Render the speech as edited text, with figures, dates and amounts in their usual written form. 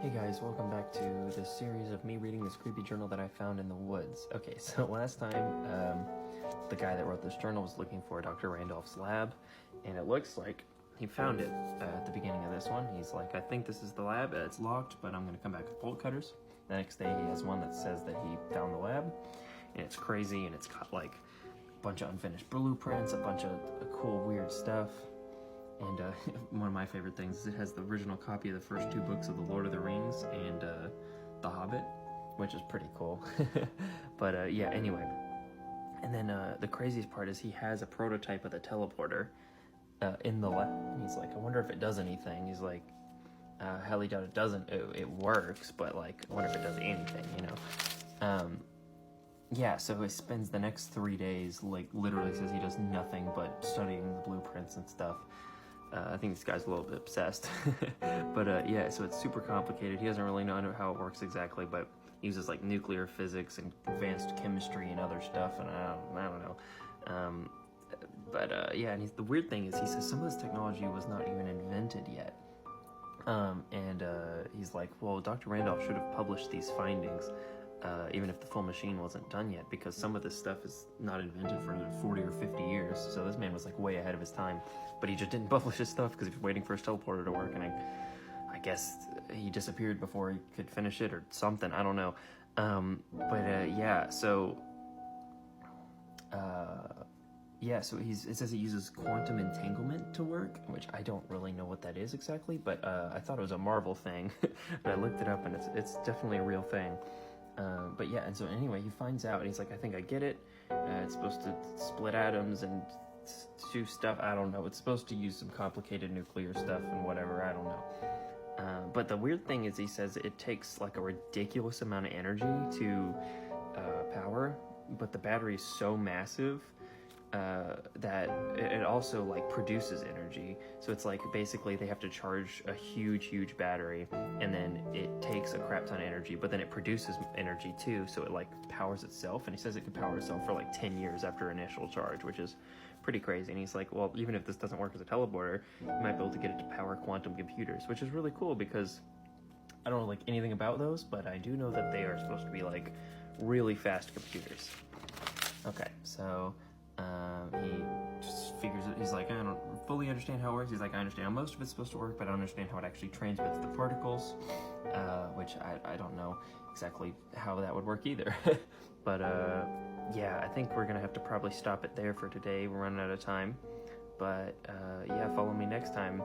Hey guys, welcome back to this series of me reading this creepy journal that I found in the woods. Okay, so last time, the guy that wrote this journal was looking for Dr. Randolph's lab, and it looks like he found it at the beginning of this one. He's like, I think this is the lab, it's locked, but I'm going to come back with bolt cutters. The next day he has one that says that he found the lab, and it's crazy, and it's got like a bunch of unfinished blueprints, a bunch of cool weird stuff. And one of my favorite things is it has the original copy of the first two books of The Lord of the Rings and The Hobbit, which is pretty cool. But yeah, anyway. And then the craziest part is he has a prototype of the teleporter in the lab. And he's like, I wonder if it does anything. He's like, highly doubt it doesn't. It works, but like, I wonder if it does anything, you know? Yeah, so he spends the next 3 days, like, literally says he does nothing but studying the blueprints and stuff. I think this guy's a little bit obsessed. But yeah, so it's super complicated. He doesn't really know how it works exactly, but he uses like nuclear physics and advanced chemistry and other stuff, and I don't know. But yeah, and the weird thing is he says some of this technology was not even invented yet. And he's like, well, Dr. Randolph should have published these findings even if the full machine wasn't done yet, because some of this stuff is not invented for another 40 or 50 years. So this man was like way ahead of his time, but he just didn't publish his stuff because he was waiting for his teleporter to work, and I guess he disappeared before he could finish it or something. I don't know. Yeah, so yeah, so it says he uses quantum entanglement to work, which I don't really know what that is exactly, but I thought it was a Marvel thing. And I looked it up, and it's definitely a real thing. But yeah, and so anyway, he finds out, and he's like, I think I get it. It's supposed to split atoms and do stuff. I don't know. It's supposed to use some complicated nuclear stuff and whatever. I don't know. But the weird thing is he says it takes like a ridiculous amount of energy to power, but the battery is so massive that it also like produces energy. So it's like basically they have to charge a huge battery, and then it takes a crap ton of energy, but then it produces energy too, so it like powers itself. And he says it could power itself for like 10 years after initial charge, which is pretty crazy. And he's like, well, even if this doesn't work as a teleporter, you might be able to get it to power quantum computers, which is really cool, because I don't know like anything about those, but I do know that they are supposed to be like really fast computers. Okay, so he just figures it. He's like, I don't fully understand how it works. He's like, I understand how most of it's supposed to work, but I don't understand how it actually transmits the particles, which I don't know exactly how that would work either. But yeah, I think we're gonna have to probably stop it there for today. We're running out of time. But yeah, follow me next time.